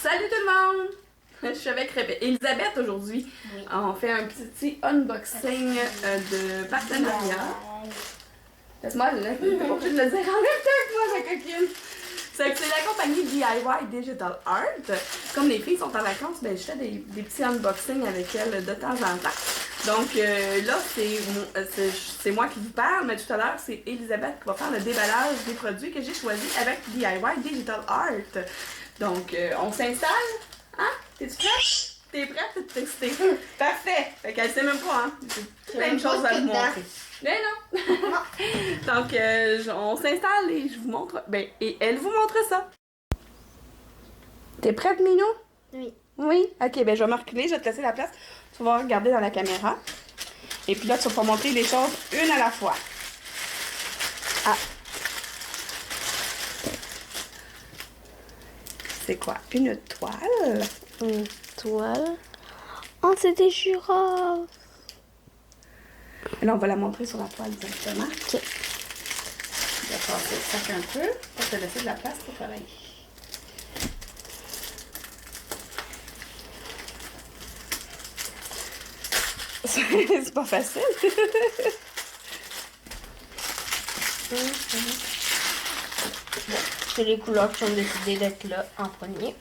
Salut tout le monde! Je suis avec Elisabeth aujourd'hui. Oui. On fait un petit unboxing de partenariat. Laisse-moi, là, t'es pas obligée de le dire en même temps que moi, ma coquine. C'est la compagnie DIY Digital Art. Comme les filles sont en vacances, ben, je fais des petits unboxings avec elles de temps en temps. Donc là, c'est moi qui vous parle, mais tout à l'heure, c'est Elisabeth qui va faire le déballage des produits que j'ai choisis avec DIY Digital Art. Donc, on s'installe? Hein? T'es-tu prête? T'es prête? T'es excitée? Parfait! Fait qu'elle sait même pas, hein? J'ai plein de choses à vous montrer. Mais non! Donc, on s'installe et je vous montre. Ben, et elle vous montre ça. T'es prête, Minou? Oui. Oui? Ok, ben je vais me reculer, je vais te laisser la place. Tu vas regarder dans la caméra. Et puis là, tu vas pas montrer les choses une à la fois. Ah! C'est quoi? Une toile? Une toile. Oh, c'est des girafes. Là, on va la montrer sur la toile directement. Ok. Je vais passer le sac un peu pour te laisser de la place pour travailler. C'est pas facile. C'est les couleurs qui ont décidé d'être là en premier.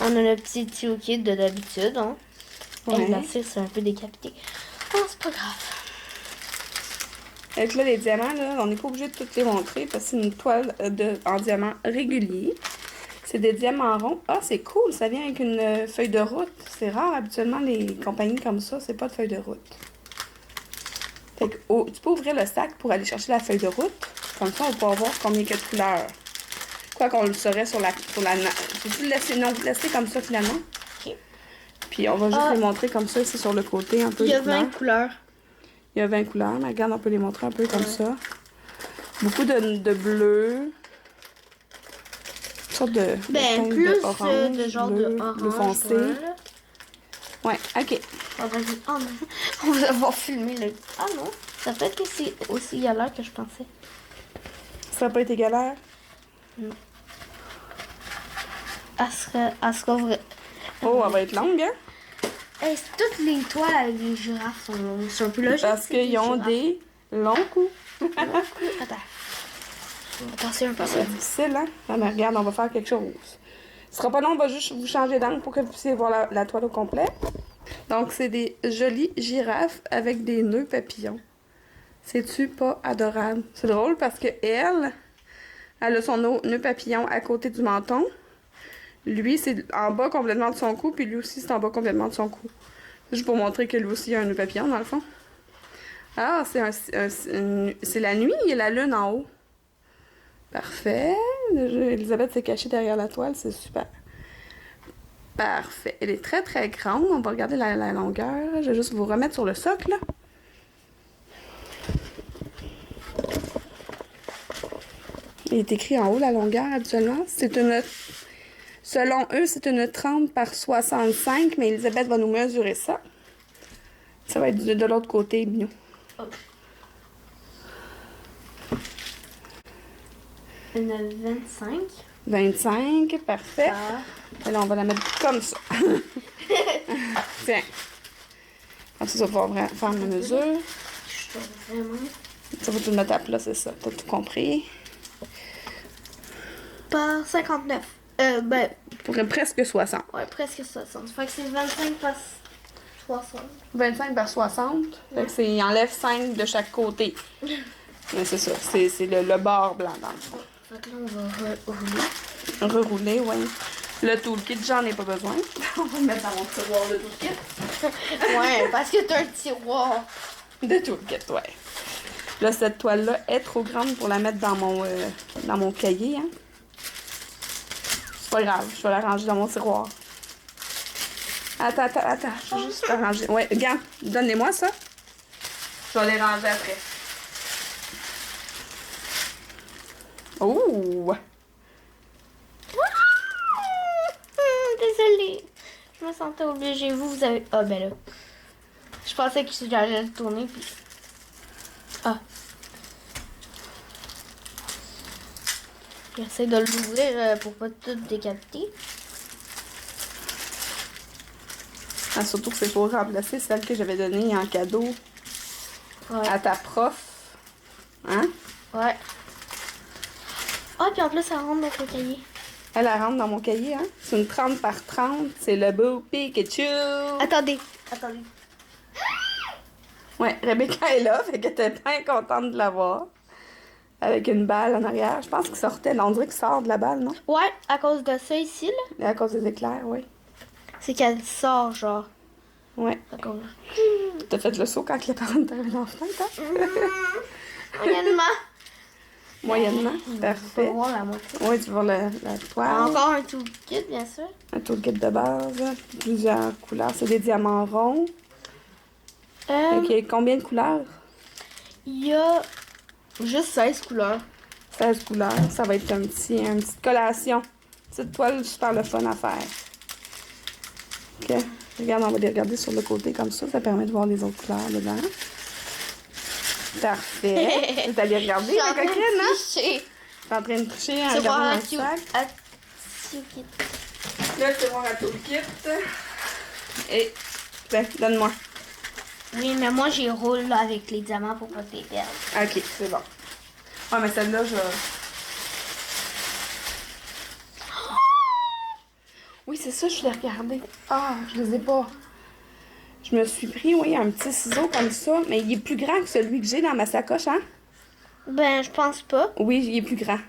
On a le petit tuyau kit de d'habitude. Hein. Ouais. Et la cire, c'est un peu décapité. Oh, c'est pas grave. Avec là, les diamants, là, on n'est pas obligé de toutes les montrer parce que c'est une toile en diamant régulier. C'est des diamants ronds. Ah, c'est cool, ça vient avec une feuille de route. C'est rare, habituellement, les compagnies comme ça, c'est pas de feuille de route. Fait que, tu peux ouvrir le sac pour aller chercher la feuille de route. Comme ça, on peut voir combien il y a de couleurs. Quoi qu'on le saurait sur la... Peux-tu le laisser? Non, laisser comme ça, finalement. Ok. Puis on va juste les montrer comme ça, ici sur le côté, un peu. Il y a les couleurs. 20 couleurs. Il y a 20 couleurs, mais regarde, on peut les montrer un peu comme ça. Beaucoup de bleu. Une sorte de Ben, plus de orange, de genre bleu, de orange. bleu foncé. Voilà. Ouais, ok. Oh, vas-y. Oh non. On va avoir filmé le... Ah non. Ça peut être que c'est aussi galère que je pensais. Ça n'a pas été galère? Non. Elle sera vrai. Oh, elle va être longue, hein? Hey, toutes les toiles avec les girafes sont longues. C'est un peu logique. Parce qu'ils ont des longs coups. Attends. Attention, un peu. C'est difficile, hein? Ah, mais regarde, on va faire quelque chose. Ce sera pas long, on va juste vous changer d'angle pour que vous puissiez voir la toile au complet. Donc, c'est des jolies girafes avec des nœuds papillons. C'est-tu pas adorable? C'est drôle parce que elle a son nœud papillon à côté du menton. Lui, c'est en bas complètement de son cou, puis lui aussi, c'est en bas complètement de son cou. Juste pour montrer que lui aussi a un nœud papillon, dans le fond. Ah, c'est la nuit, il y a la lune en haut. Parfait. Elisabeth s'est cachée derrière la toile, c'est super. Parfait. Elle est très, très grande. On va regarder la longueur. Je vais juste vous remettre sur le socle, là. Il est écrit en haut la longueur habituellement. Selon eux, c'est une 30 par 65, mais Elisabeth va nous mesurer ça. Ça va être de l'autre côté, Minou. Oh. Une 25. 25, parfait. Ah. Et là, on va la mettre comme ça. Tiens. Comme ça, va pouvoir faire ma mesure. Je trouve vraiment... Ça va tout mettre à plat, c'est ça. T'as tout compris. Par 59. Ben... Pour presque 60. Ouais, presque 60. Fait que c'est 25 par 60. 25 par 60. Fait que il enlève 5 de chaque côté. Mais c'est ça. C'est le bord blanc, dans le fond. Fait que là, on va rouler. Rerouler, oui. Le toolkit, j'en ai pas besoin. On va le mettre dans mon tiroir de toolkit. Ouais, parce que t'as un tiroir. De toolkit, ouais. Là, cette toile-là est trop grande pour la mettre dans mon cahier, hein. C'est pas grave, je vais la ranger dans mon tiroir. Attends, je vais juste la ranger. Ouais, regarde, donnez-moi ça. Je vais les ranger après. Oh! Désolée. Je me sentais obligée. Vous avez... Ah, ben là. Je pensais que j'allais le tourner, puis... Ah. J'essaie de l'ouvrir pour pas tout décapiter. Ah, surtout que c'est pour remplacer celle que j'avais donnée en cadeau à ta prof. Hein? Ouais. Ah, puis en plus, ça rentre dans ton cahier. Elle rentre dans mon cahier, hein? C'est une 30 par 30. C'est le beau Pikachu. Attendez. Ouais, Rebecca est là, fait qu'elle était bien contente de l'avoir. Avec une balle en arrière. Je pense qu'il sortait. Là, on dirait qu'il sort de la balle, non? Ouais, à cause de ça ici, là. Et à cause des éclairs, oui. C'est qu'elle sort, genre. Ouais. À cause. T'as fait le saut quand les parents est arrivé dans la fenêtre, hein? Moyennement. Moyennement. On Parfait. va voir la moitié. Oui, tu vois la toile. Encore un toolkit, bien sûr. Un toolkit de base. Plusieurs couleurs. C'est des diamants ronds. Ok, combien de couleurs? Il y a juste 16 couleurs. 16 couleurs. Ça va être une petite collation. Petite toile super le fun à faire. Ok. Regarde, on va les regarder sur le côté comme ça. Ça permet de voir les autres couleurs dedans. Parfait. Vous allez regarder la coquine, hein? Je T'es en train de tricher en vais voir regardant un le sac. toolkit. Là, tu vas voir un toolkit. Et, ben, donne-moi. Oui, mais moi, j'y roule là, avec les diamants pour pas te les perdre. Ok, c'est bon. Ouais, mais celle-là, je... Oui, c'est ça, je l'ai regardé. Ah, je les ai pas. Je me suis pris, oui, un petit ciseau comme ça, mais il est plus grand que celui que j'ai dans ma sacoche, hein? Ben, je pense pas. Oui, il est plus grand.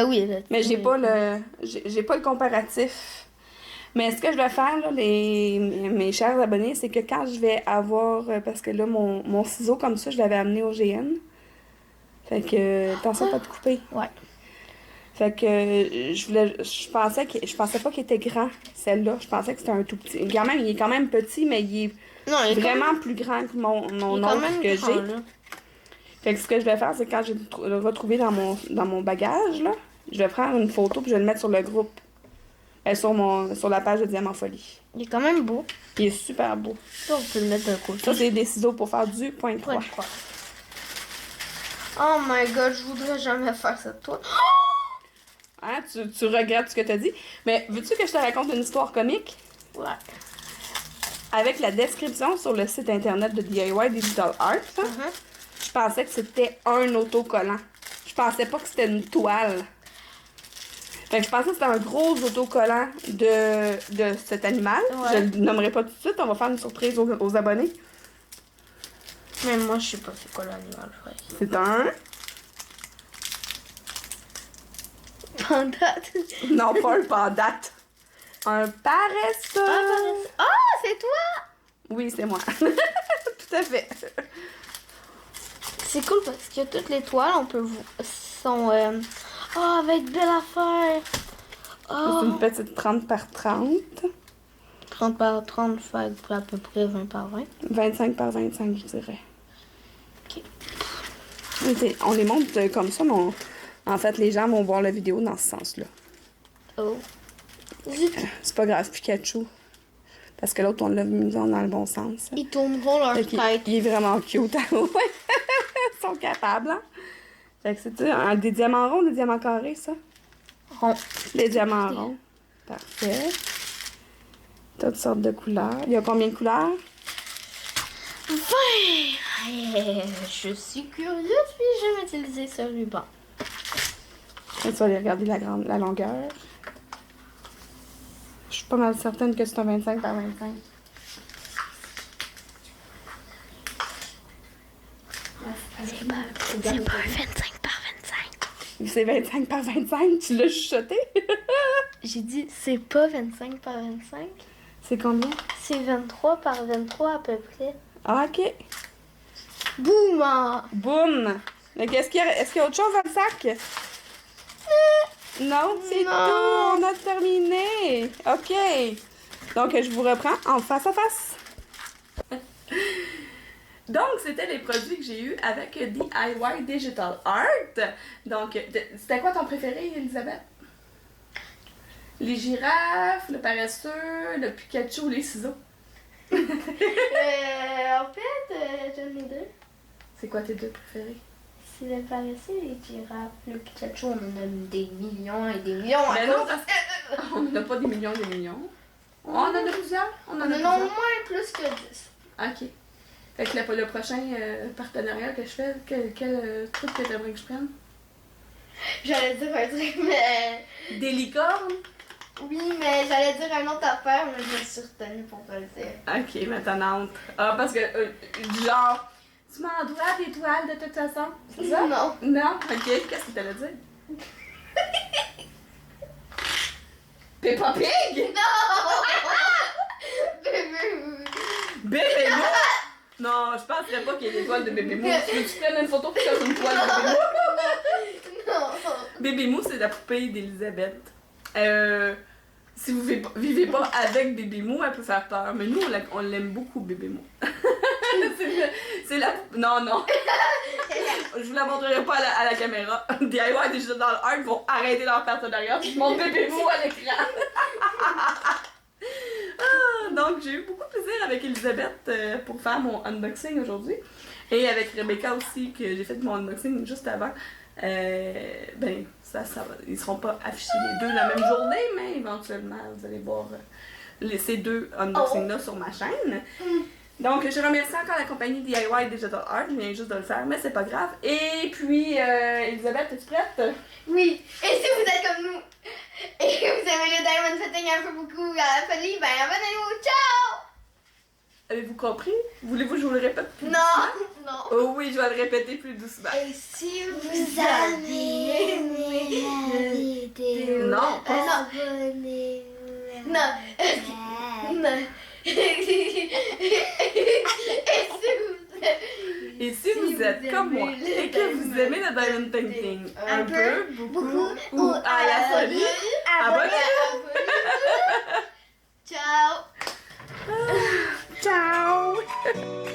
Oui. Là, Mais j'ai pas le comparatif. Mais ce que je vais faire, là, mes chers abonnés, c'est que quand je vais avoir... Parce que là, mon ciseau comme ça, je l'avais amené au GN. Fait que, attention pas de couper. Ouais. Fait que je pensais pas qu'il était grand, celle-là. Je pensais que c'était un tout petit. Quand même, il est quand même petit, mais il est Non, il est vraiment plus grand que mon il est quand autre même que grand, j'ai. là. Fait que ce que je vais faire, c'est quand je vais le retrouver dans mon bagage, là, je vais prendre une photo puis je vais le mettre sur le groupe. Sur la page de Diamant Folie. Il est quand même beau. Il est super beau. Ça, on peut le mettre d'un côté. Ça, c'est des ciseaux pour faire du point croix. Ouais, je crois. Oh my god, je voudrais jamais faire ça toi. Hein? Tu regrettes ce que tu as dit. Mais veux-tu que je te raconte une histoire comique? Ouais. Avec la description sur le site internet de DIY Digital Art, hein, je pensais que c'était un autocollant. Je pensais pas que c'était une toile. Fait que je pensais que c'était un gros autocollant de cet animal. Ouais. Je le nommerai pas tout de suite, on va faire une surprise aux abonnés. Mais moi, je sais pas c'est quoi l'animal, frère. C'est un... Panda. Non, pas un pandate. Un paresseux. Ah, c'est toi! Oui, c'est moi. Tout à fait. C'est cool parce que toutes les toiles, on peut sont... Oh, avec belle affaire! C'est Oh. une petite 30 par 30. 30 par 30 fait à peu près 20 par 20. 25 par 25, je dirais. Ok. On les montre comme ça, mais en fait, les gens vont voir la vidéo dans ce sens-là. Oh. Zut. C'est pas grave, Pikachu. Parce que l'autre, on l'a mis dans le bon sens. Ils tourneront leur Fait tête. il est vraiment cute. Ouais. Ils sont capables, hein? Fait que c'est des diamants ronds ou des diamants carrés, ça? Rond. Des diamants ronds. Parfait. Toutes sortes de couleurs. Il y a combien de couleurs? 20! Je suis curieuse, puis je vais utiliser ce ruban. Et tu vas aller regarder la longueur. Je suis pas mal certaine que c'est un 25 par 25. C'est pas un 25 par 25. C'est 25 par 25, tu l'as chuchoté? J'ai dit, c'est pas 25 par 25. C'est combien? C'est 23 par 23 à peu près. Ah, ok. Boum! Ah. Boum! Donc, est-ce qu'il y a autre chose dans le sac? Non, c'est tout. Non. On a terminé. OK. Donc, je vous reprends en face à face. Donc, c'était les produits que j'ai eus avec DIY Digital Art. Donc, c'était quoi ton préféré, Elisabeth? Les girafes, le paresseux, le Pikachu, les ciseaux. En fait, j'en ai deux. C'est quoi tes deux préférés? C'est le paresseux et les girafes. Le Pikachu, on en a des millions et des millions. Ben non, parce qu'on n'a pas des millions. On en a plusieurs? On en a Non, plusieurs. moins plus que 10. Ok. Fait que le prochain partenariat que je fais, quel truc que t'aimerais que je prenne? J'allais dire un truc, mais. Des licornes? Oui, mais j'allais dire un autre affaire, mais je me suis retenue pour pas le dire. Ok, maintenant. Ah, parce que, genre, tu m'en dois des toiles de toute façon? C'est ça? Non. Non? Ok, qu'est-ce que t'allais dire? Peppa Pig? Bébé Mou? Non, je penserais pas qu'il y ait des toiles de Bébé Mou. Tu veux que tu prennes une photo pour faire une toile de Bébé Mou? Non. Bébé Mou, c'est la poupée d'Elisabeth. Si vous vivez pas avec Bébé Mou, elle peut faire peur. Mais nous, on l'aime beaucoup, Bébé Mou. c'est la... Non. Je vous la montrerai pas à la caméra. DIY Digital Art vont arrêter leur partenariat. Je montre Bébé Mou à l'écran. Donc, j'ai eu beaucoup de plaisir avec Elisabeth pour faire mon unboxing aujourd'hui. Et avec Rebecca aussi, que j'ai fait mon unboxing juste avant. Ben, ça va. Ils seront pas affichés les deux la même journée, mais éventuellement, vous allez voir ces deux unboxings-là sur ma chaîne. Donc, je remercie encore la compagnie DIY Digital Art. Je viens juste de le faire, mais c'est pas grave. Et puis, Elisabeth, es-tu prête? Oui. Et si vous êtes comme nous et que vous aimez le diamond setting un peu beaucoup à la folie, ben abonnez-vous. Ciao! Avez-vous compris? Voulez-vous que je vous le répète plus Non. doucement? Non. Oh oui, je vais le répéter plus doucement. Et si vous avez aimé la vidéo, Non, pas abonnez-vous. Non. Et si vous êtes comme moi et que vous aimez le diamond painting un peu, beaucoup ou à la folie, abonnez-vous! Ciao! Ciao!